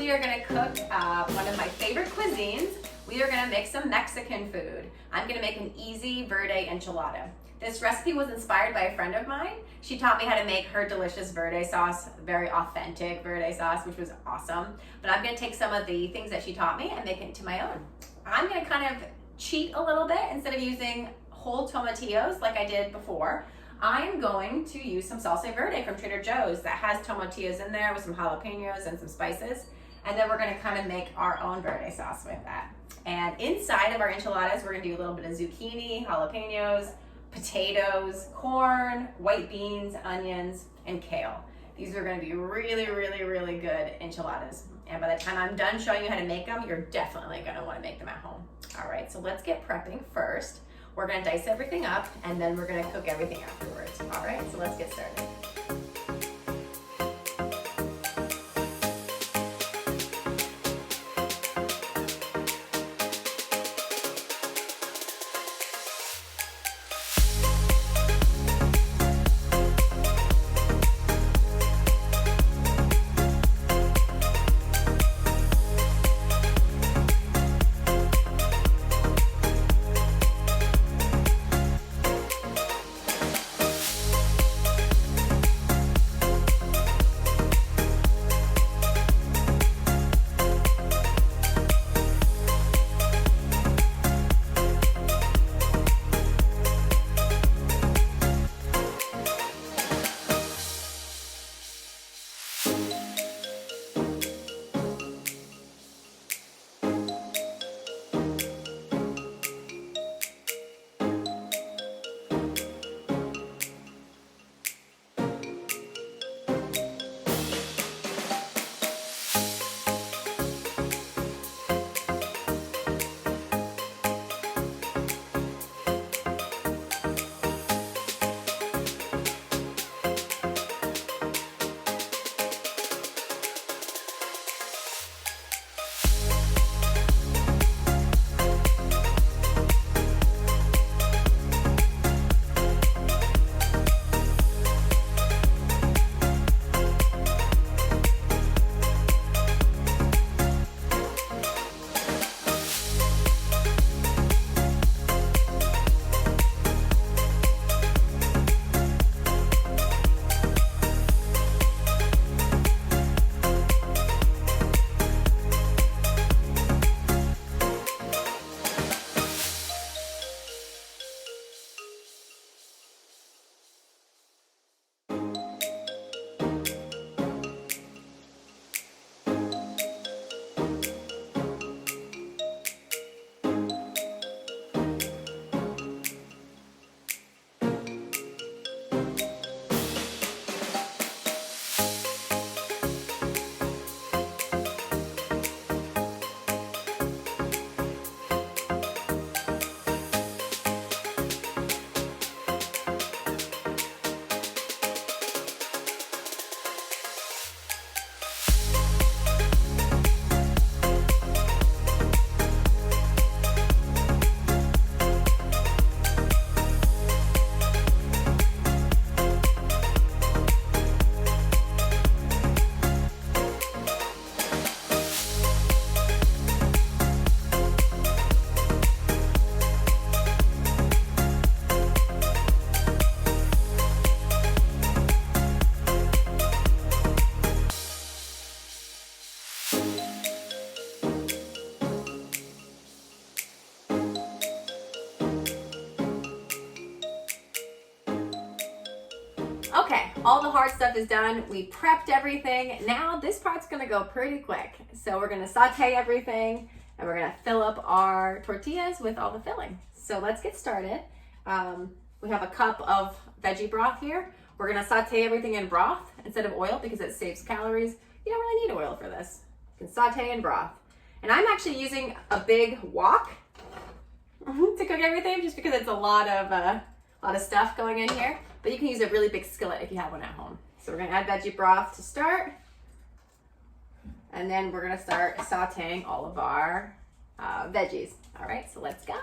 we are gonna cook one of my favorite cuisines. We are gonna make some Mexican food. I'm gonna make an easy verde enchilada. This recipe was inspired by a friend of mine. She taught me how to make her delicious verde sauce, very authentic verde sauce, which was awesome. But I'm gonna take some of the things that she taught me and make it into my own. I'm gonna kind of cheat a little bit. Instead of using whole tomatillos like I did before, I'm going to use some salsa verde from Trader Joe's that has tomatillos in there with some jalapenos and some spices. And then we're gonna kind of make our own verde sauce with that. And inside of our enchiladas, we're gonna do a little bit of zucchini, jalapenos, potatoes, corn, white beans, onions, and kale. These are gonna be really, really, really good enchiladas. And by the time I'm done showing you how to make them, you're definitely gonna wanna make them at home. All right, so let's get prepping first. We're gonna dice everything up and then we're gonna cook everything afterwards. All right, so let's get started. Okay, all the hard stuff is done. We prepped everything. Now this part's gonna go pretty quick. So we're gonna saute everything and we're gonna fill up our tortillas with all the filling. So let's get started. We have a cup of veggie broth here. We're gonna saute everything in broth instead of oil because it saves calories. You don't really need oil for this. You can saute in broth. And I'm actually using a big wok to cook everything just because it's a lot of stuff going in here. But you can use a really big skillet if you have one at home. So we're gonna add veggie broth to start. And then we're gonna start sauteing all of our veggies. All right, so let's go.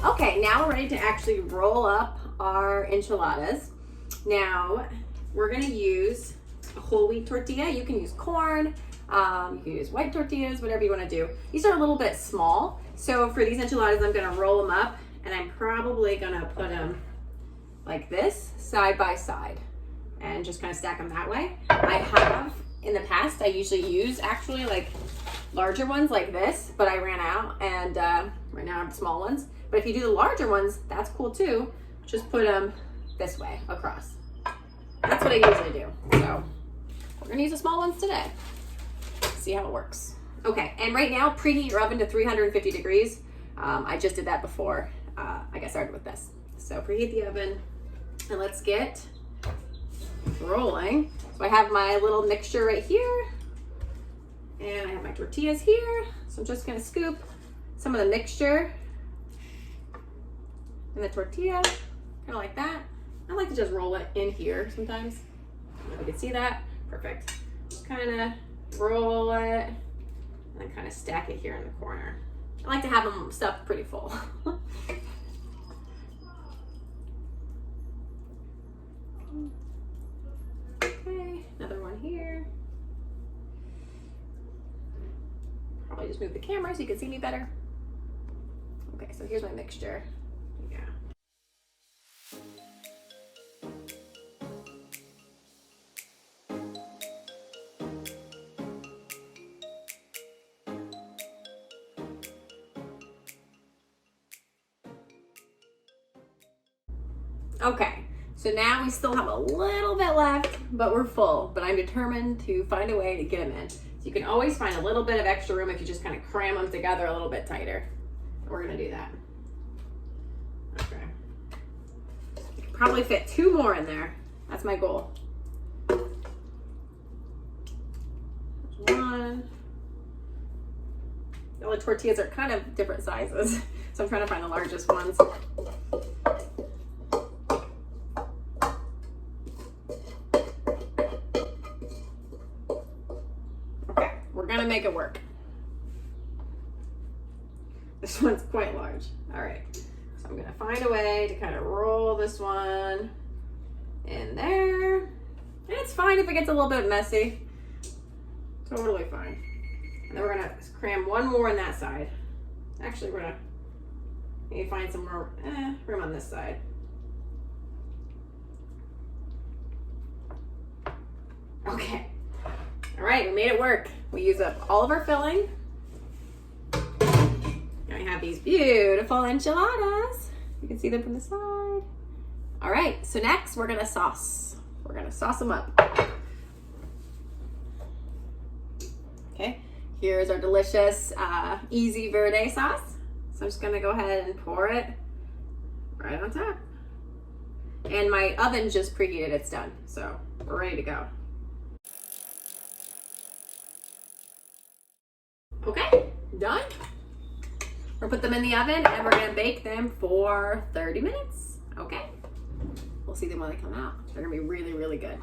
Okay, now we're ready to actually roll up our enchiladas. Now, we're gonna use a whole wheat tortilla. You can use corn, you can use white tortillas, whatever you wanna do. These are a little bit small, so for these enchiladas, I'm gonna roll them up, and I'm probably gonna put them like this, side by side, and just kind of stack them that way. I have, in the past, I usually use actually like larger ones like this, but I ran out, and right now I have small ones. But if you do the larger ones, that's cool too. Just put them this way across. That's what I usually do. So we're gonna use the small ones today. See how it works. Okay, and right now, preheat your oven to 350 degrees. I just did that before I got started with this. So preheat the oven, and let's get rolling. So I have my little mixture right here, and I have my tortillas here. So I'm just gonna scoop some of the mixture in the tortilla, kind of like that. I like to just roll it in here sometimes. You can see that, perfect. Just kind of roll it, and then kind of stack it here in the corner. I like to have them stuffed pretty full. Okay, another one here. Probably just move the camera so you can see me better. Okay, so here's my mixture. Yeah. Okay, so now we still have a little bit left, but we're full. But I'm determined to find a way to get them in. So you can always find a little bit of extra room if you just kind of cram them together a little bit tighter. We're gonna do that. Okay. You can probably fit 2 more in there. That's my goal. There's 1. All the tortillas are kind of different sizes, so I'm trying to find the largest ones. Gonna make it work. This one's quite large. All right, so I'm gonna find a way to kind of roll this one in there. And it's fine if it gets a little bit messy. Totally fine. And then we're gonna cram 1 more on that side. Actually, we're gonna maybe find some more room on this side. Okay. All right, we made it work. We use up all of our filling. And we have these beautiful enchiladas. You can see them from the side. All right, so next we're gonna sauce. We're gonna sauce them up. Okay, here's our delicious, easy verde sauce. So I'm just gonna go ahead and pour it right on top. And my oven just preheated, it's done. So we're ready to go. Okay, done. We're gonna put them in the oven and we're gonna bake them for 30 minutes. Okay, we'll see them when they come out. They're gonna be really, really good.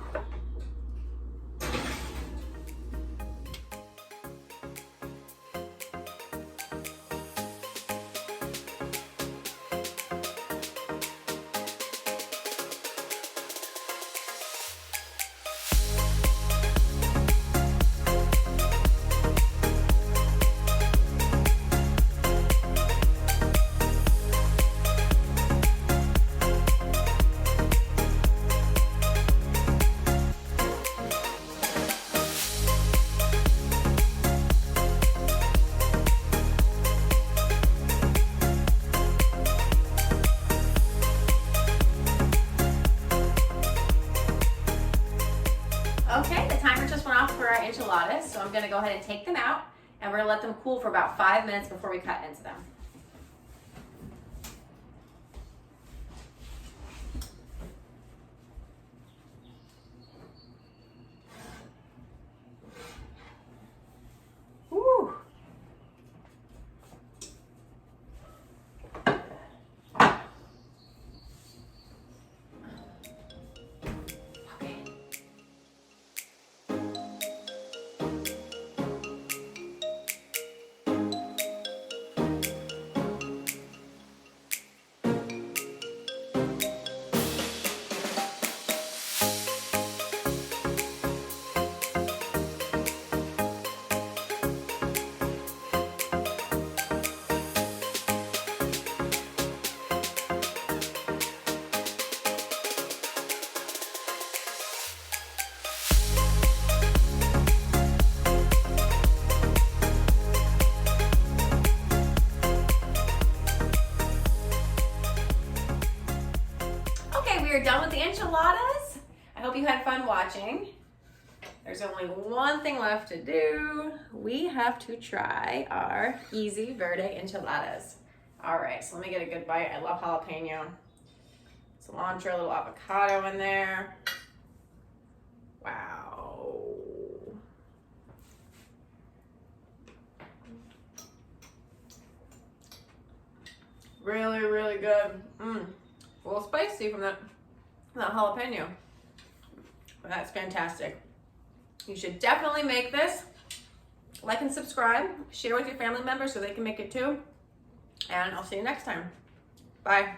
Okay, the timer just went off for our enchiladas, so I'm gonna go ahead and take them out, and we're gonna let them cool for about 5 minutes before we cut into them. Woo. we are done with the enchiladas. I hope you had fun watching. There's only one thing left to do. We have to try our easy verde enchiladas. All right, so let me get a good bite. I love jalapeno. Cilantro, a little avocado in there. Wow. Really, really good. A little spicy from that jalapeno. But that's fantastic. You should definitely make this. Like and subscribe. Share with your family members so they can make it too. And I'll see you next time. Bye.